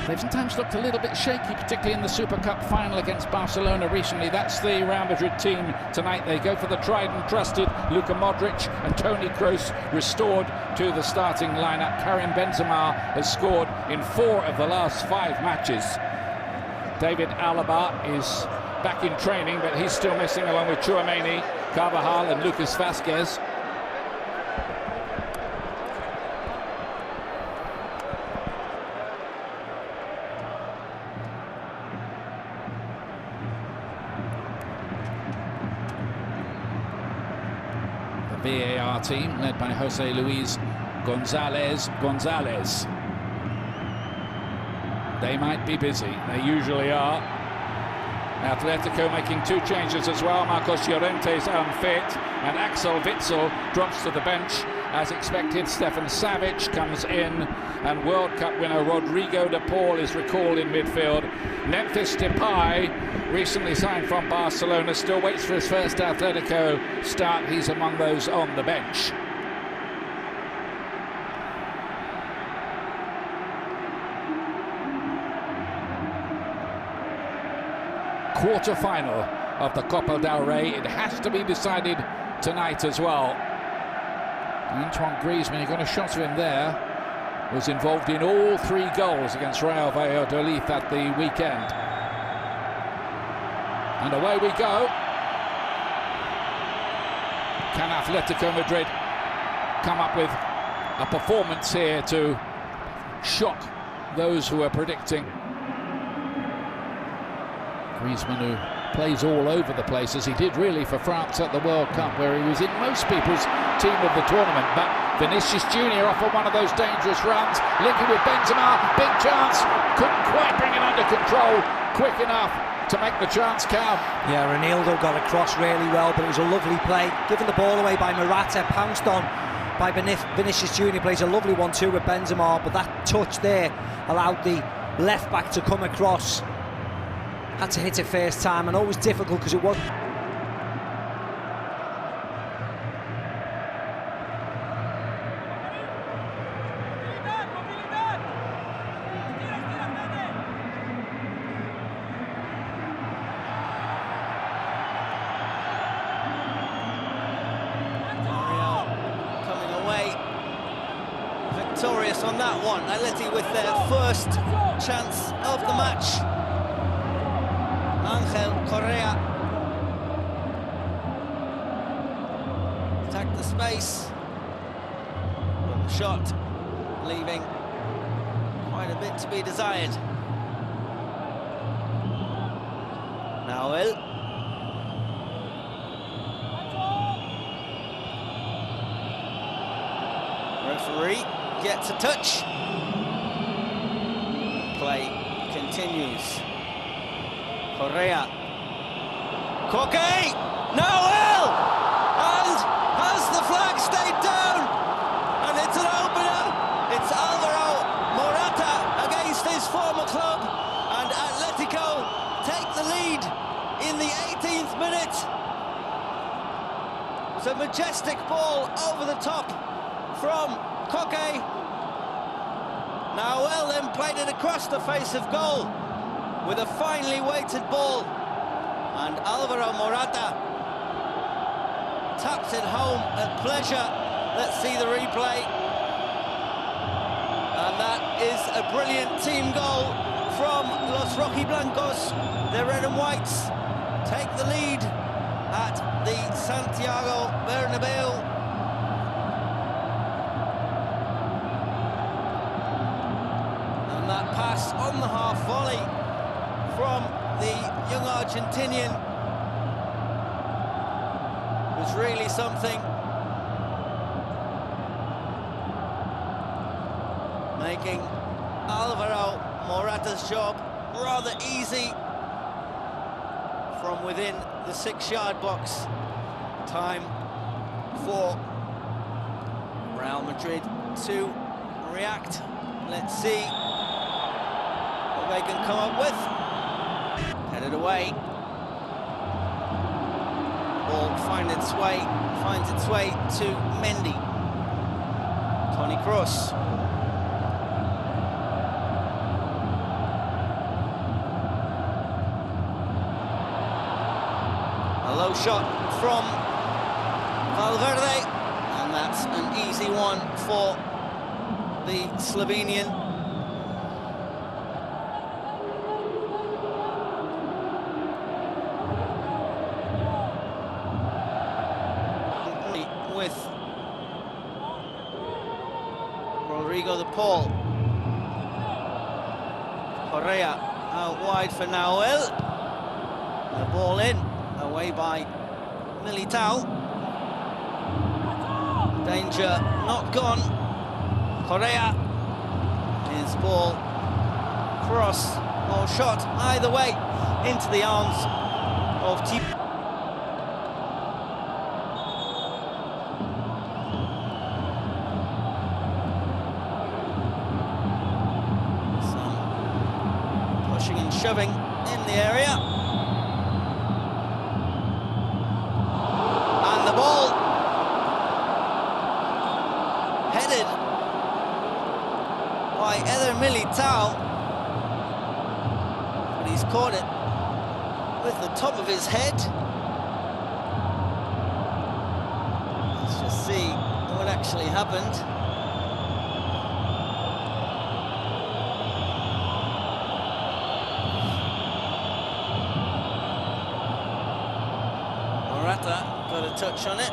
They've sometimes looked a little bit shaky, particularly in the Super Cup final against Barcelona recently. That's the Real Madrid team tonight. They go for the tried and trusted Luka Modric and Toni Kroos restored to the starting lineup. Karim Benzema has scored in 4 of the last 5 matches. David Alaba is back in training, but he's still missing, along with Tchouaméni, Carvajal and Lucas Vázquez. VAR team led by Jose Luis Gonzalez. They might be busy, they usually are. Atletico making 2 changes as well. Marcos Llorente is unfit and Axel Witsel drops to the bench. As expected, Stefan Savic comes in and World Cup winner Rodrigo de Paul is recalled in midfield. Memphis Depay, recently signed from Barcelona, still waits for his first Atletico start. He's among those on the bench. Quarter-final of the Copa del Rey. It has to be decided tonight as well. Antoine Griezmann, you got a shot of him there, was involved in all 3 goals against Real Valladolid at the weekend. And away we go. Can Atletico Madrid come up with a performance here to shock those who are predicting? Griezmann, who plays all over the place, as he did really for France at the World Cup, where he was in most people's team of the tournament. But Vinicius Junior off on one of those dangerous runs, linking with Benzema, big chance, couldn't quite bring it under control quick enough to make the chance count. Yeah, Ronaldo got across really well, but it was a lovely play. Given the ball away by Morata, pounced on by Vinicius Junior, plays a lovely 1-2 with Benzema, but that touch there allowed the left back to come across. Had to hit it first time, and always difficult because it was. Coming away victorious on that one. Atleti with their first chance of the match. Angel Correa attacked the space, but the shot leaving quite a bit to be desired. Nahuel. Referee gets a touch. Play continues. Correa, Koke, Nahuel, and has the flag stayed down, and it's an opener. It's Alvaro Morata against his former club, and Atletico take the lead in the 18th minute. It's a majestic ball over the top from Koke. Nahuel then played it across the face of goal with a finely weighted ball, and Alvaro Morata taps it home at pleasure. Let's see the replay, and that is a brilliant team goal from Los Rojiblancos. The red and whites take the lead at the Santiago Bernabeu. And that pass on the half volley from the young Argentinian was really something, making Alvaro Morata's job rather easy from within the 6-yard box. Time for Real Madrid to react. Let's see what they can come up with. Headed away. Ball finds its way to Mendy. Toni Kroos. low shot from Valverde, and that's an easy one for the Slovenian. With Rodrigo de Paul. Correa out wide for Nahuel. The ball in, away by Militao. Danger not gone. Correa. His ball cross or shot, either way, into the arms of T. Pushing and shoving in the area. And the ball headed by Eder Militao. But he's caught it with the top of his head. Let's just see what actually happened. Morata got a touch on it.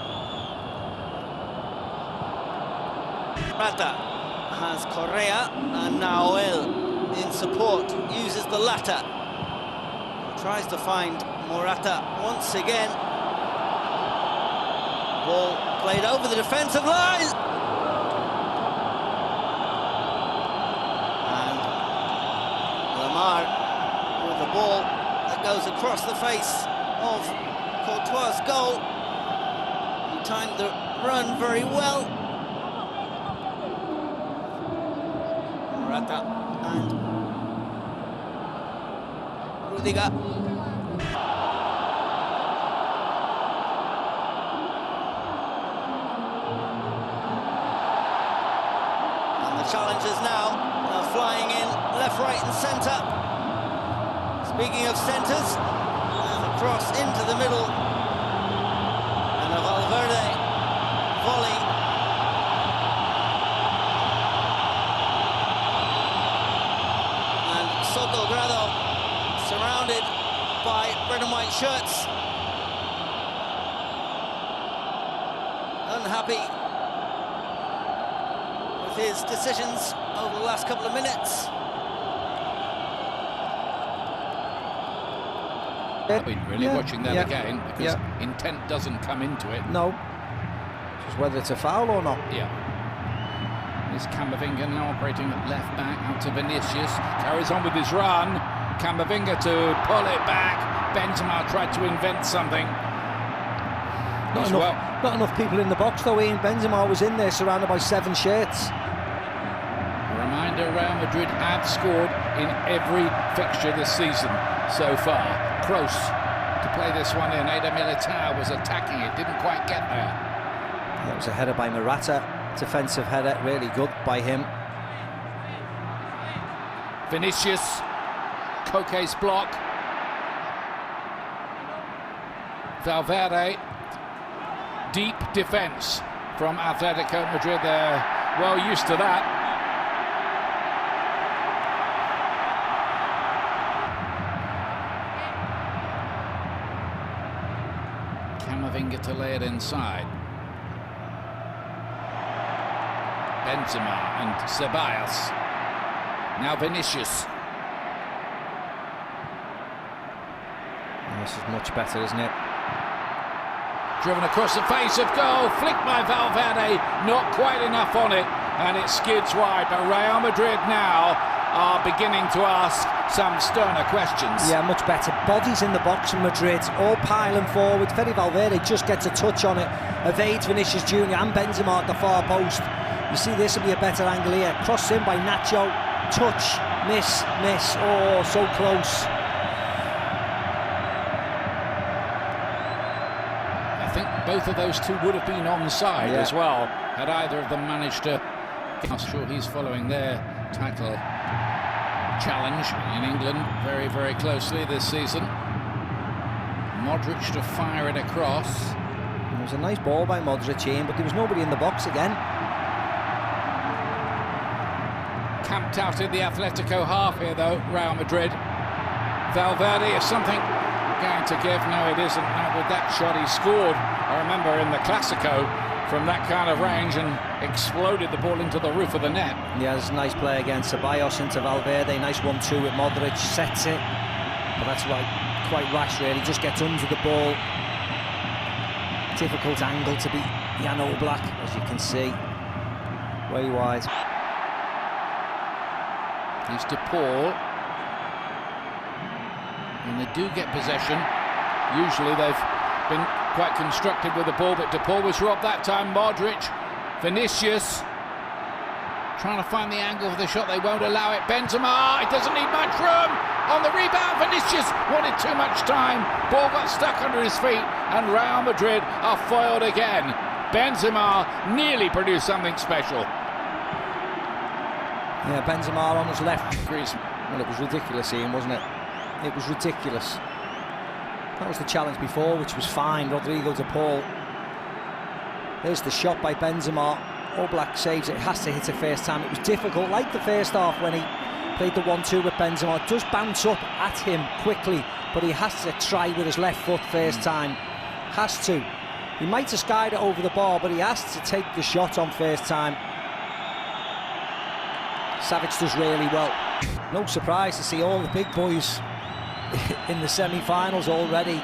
Morata has Correa and Nahuel in support, uses the latter. Tries to find Morata once again. Ball played over the defensive line. And Lamar with the ball that goes across the face of Courtois' goal. He timed the run very well. Morata and Rudiger. And the challengers now are flying in left, right and centre. Speaking of centres, cross into the middle, and a Valverde volley. And Sotelgrado surrounded by red and white shirts. Unhappy with his decisions over the last couple of minutes. I've been really watching that again, because intent doesn't come into it. No. Just whether it's a foul or not. Yeah. Is Camavinga now operating at left back, out to Vinicius, carries on with his run. Camavinga to pull it back. Benzema tried to invent something. Not enough people in the box though, Ian. Benzema was in there surrounded by 7 shirts. A reminder, Real Madrid have scored in every fixture this season so far. Close to play this one in. Eder Militao was attacking it, didn't quite get there. That was a header by Morata, defensive header, really good by him. Vinicius, Koke's block. Valverde, deep defence from Atletico Madrid. They're well used to that. Camavinga to lay it inside. Benzema and Ceballos. Now Vinicius. This is much better, isn't it? Driven across the face of goal, flicked by Valverde, not quite enough on it, and it skids wide. But Real Madrid now are beginning to ask some sterner questions. Yeah, much better. Bodies in the box in Madrid, all piling forward. Fede Valverde just gets a touch on it, evades Vinicius Jr. and Benzema at the far post. You see, this will be a better angle here. Cross in by Nacho, touch, miss, miss. Oh, so close. I think both of those two would have been onside as well, had either of them managed to. I'm sure he's following their title challenge in England very, very closely this season. Modric to fire it across. It was a nice ball by Modric in, but there was nobody in the box again. Camped out in the Atletico half here though, Real Madrid. Valverde is something going to give. No, it isn't. Not with that shot he scored. I remember in the Clasico from that kind of range and exploded the ball into the roof of the net. Yeah, there's a nice play again. Ceballos into Valverde. Nice 1-2 with Modric. Sets it. But that's quite rash, really. Just gets under the ball. Difficult angle to beat Jan Oblak, as you can see. Way wide. He's De Paul. And they do get possession. Usually they've been quite constructive with the ball, but De Paul was robbed that time. Modric, Vinicius, trying to find the angle for the shot. They won't allow it. Benzema, it doesn't need much room. On the rebound, Vinicius wanted too much time. Ball got stuck under his feet, and Real Madrid are foiled again. Benzema nearly produced something special. Yeah, Benzema on his left. Well, it was ridiculous, Ian, wasn't it? It was ridiculous. That was the challenge before, which was fine. Rodrigo De Paul. There's the shot by Benzema. Oblak saves it. It has to hit it first time. It was difficult, like the first half when he played the 1-2 with Benzema. It does bounce up at him quickly, but he has to try with his left foot first time. Has to. He might have skied it over the bar, but he has to take the shot on first time. Savic does really well. No surprise to see all the big boys in the semi-finals already.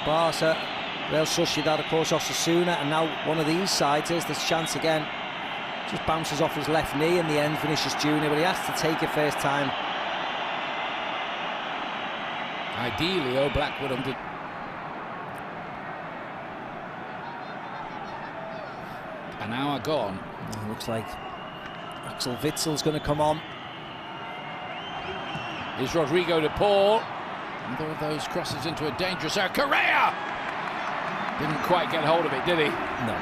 Barca, Real Sociedad, of course, Osasuna, and now one of these sides. Here's this chance again. Just bounces off his left knee in the end, Vinicius Junior, but he has to take it first time. Ideally, Oblak would have done. An hour gone. It looks like Axel Witsel's going to come on. Is Rodrigo De Paul. Another of those crosses into a dangerous area. Correa! Didn't quite get hold of it, did he? No.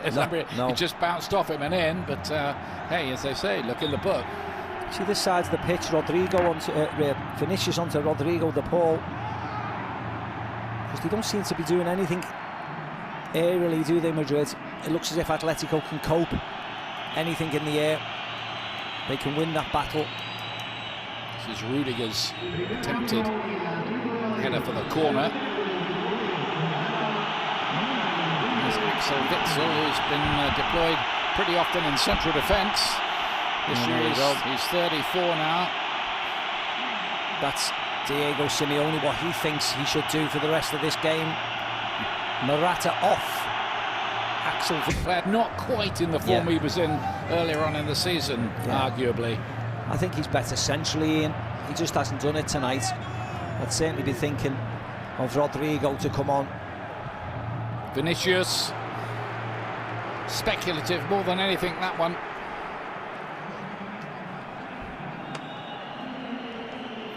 It just bounced off him and in, but hey, as they say, look in the book. See this side's the pitch. Rodrigo onto Vinicius onto Rodrigo De Paul. Because they don't seem to be doing anything aerially, do they, Madrid? It looks as if Atletico can cope. Anything in the air, they can win that battle. This is Rudiger's attempted header for the corner. There's Axel Witsel, who's been deployed pretty often in central defence. This year he's 34 now. That's Diego Simeone, what he thinks he should do for the rest of this game. Morata off. Axel Witsel. Not quite in the form he was in earlier on in the season, arguably. I think he's better centrally, Ian. He just hasn't done it tonight. I'd certainly be thinking of Rodrigo to come on. Vinicius. Speculative more than anything, that one.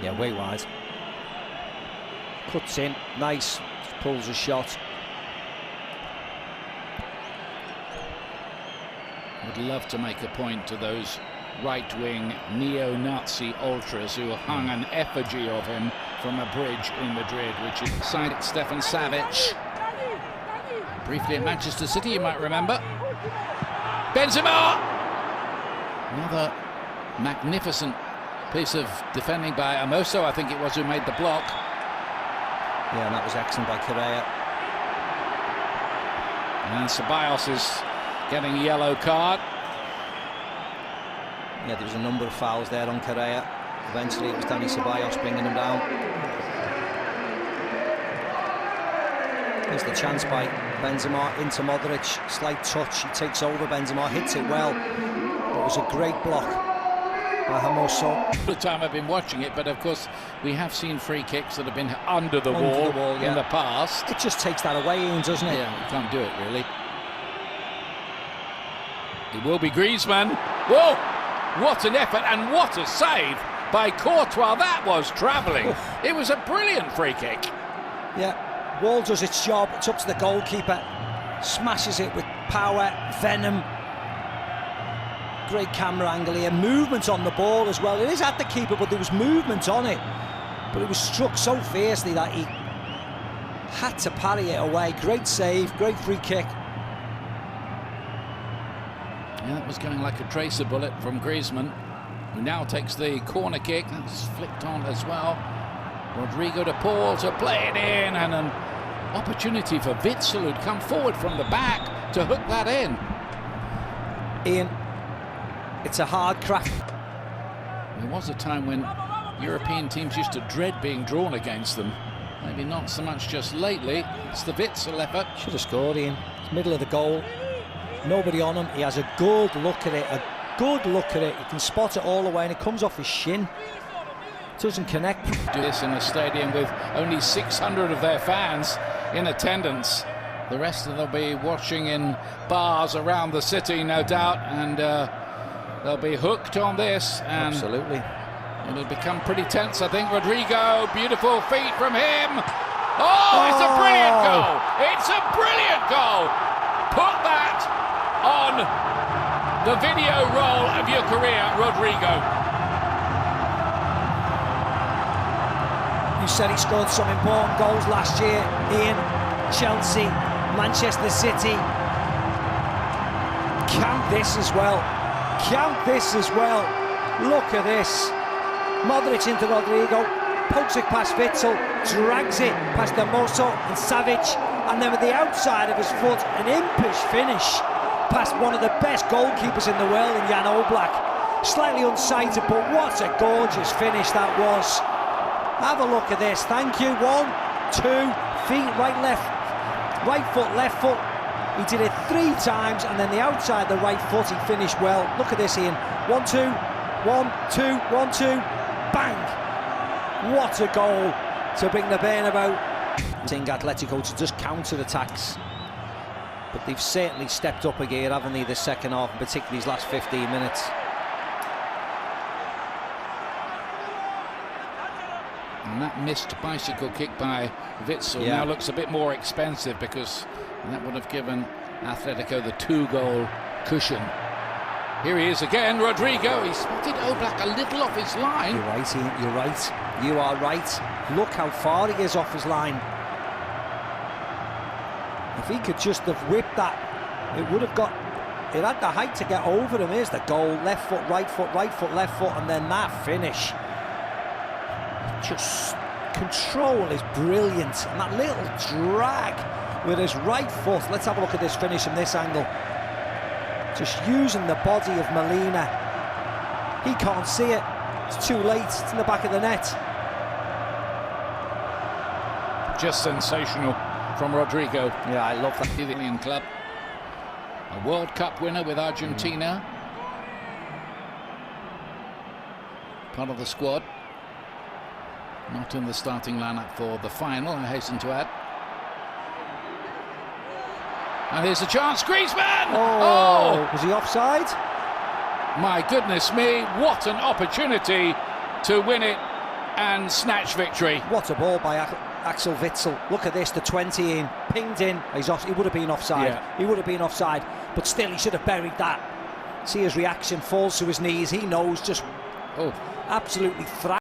Yeah, way wide. Cuts in, nice. Just pulls a shot. Would love to make a point to those right-wing neo-Nazi ultras who hung an effigy of him from a bridge in Madrid, which is side Stefan Savic. Briefly at Manchester City, you might remember. Benzema! Another magnificent piece of defending by Amoso, I think it was, who made the block. Yeah, and that was excellent by Correa. And Ceballos is getting a yellow card. Yeah, there was a number of fouls there on Correa. Eventually it was Dani Ceballos bringing him down. Here's the chance by Benzema into Modric. Slight touch, he takes over Benzema, hits it well. It was a great block by Amoso. The time I've been watching it, but of course we have seen free kicks that have been under the wall in the past. It just takes that away, Ian, doesn't it? Yeah, you can't do it really. It will be Griezmann. Whoa! What an effort and what a save by Courtois. That was travelling. It was a brilliant free kick. Yeah, Wall does its job. It's up to the goalkeeper. Smashes it with power, venom. Great camera angle here. Movement on the ball as well. It is at the keeper, but there was movement on it. but it was struck so fiercely that he had to parry it away. Great save, great free kick. Yeah, that was going like a tracer bullet from Griezmann, who now takes the corner kick. That's flicked on as well. Rodrigo to Paul to play it in, and an opportunity for Witsel, who'd come forward from the back to hook that in. Ian, it's a hard craft. There was a time when European teams used to dread being drawn against them. Maybe not so much just lately. It's the Witsel effort. Should have scored, Ian. It's middle of the goal. Nobody on him. He has a good look at it. A good look at it. You can spot it all the way, and it comes off his shin. Doesn't connect. Do this in a stadium with only 600 of their fans in attendance. The rest of them will be watching in bars around the city, no doubt, and they'll be hooked on this. And absolutely. It'll become pretty tense, I think. Rodrigo, beautiful feet from him. Oh, it's a brilliant goal. It's a brilliant goal. Put that on the video roll of your career, Rodrigo. You said he scored some important goals last year. Ian, Chelsea, Manchester City. Count this as well. Count this as well. Look at this. Modric into Rodrigo, pokes it past Witsel, drags it past Hermoso and Savic, and then with the outside of his foot, an impish finish past one of the best goalkeepers in the world in Jan Oblak. Slightly unsighted, but what a gorgeous finish that was. Have a look at this. Thank you. 1, 2, feet, right, left, right foot, left foot. He did it 3 times, and then the outside the right foot he finished well. Look at this, Ian. 1, 2, 1, 2, 1, 2. Bang! What a goal to bring the Bernabeu. Think Atletico to just counter attacks, but they've certainly stepped up a gear, haven't they, this second half, and particularly these last 15 minutes. And that missed bicycle kick by Witsel now looks a bit more expensive, because that would have given Atletico the 2-goal cushion. Here he is again, Rodrigo. He spotted Oblak a little off his line. You're right, Ian, you're right. You are right. Look how far he is off his line. If he could just have whipped that, it would have got... It had the height to get over him. Here's the goal. Left foot, right foot, left foot, and then that finish. Just control is brilliant. And that little drag with his right foot. Let's have a look at this finish from this angle. Just using the body of Molina. He can't see it. It's too late. It's in the back of the net. Just sensational from Rodrigo. Yeah, I love that. The Italian club. A World Cup winner with Argentina. Part of the squad. Not in the starting lineup for the final, I hasten to add. And here's a chance, Griezmann! Oh, was he offside? My goodness me, what an opportunity to win it and snatch victory. What a ball by Axel Witsel. Look at this, the 20 in, pinged in. He's off. He would have been offside. Yeah. He would have been offside, but still he should have buried that. See his reaction, falls to his knees. He knows, just absolutely thrashed.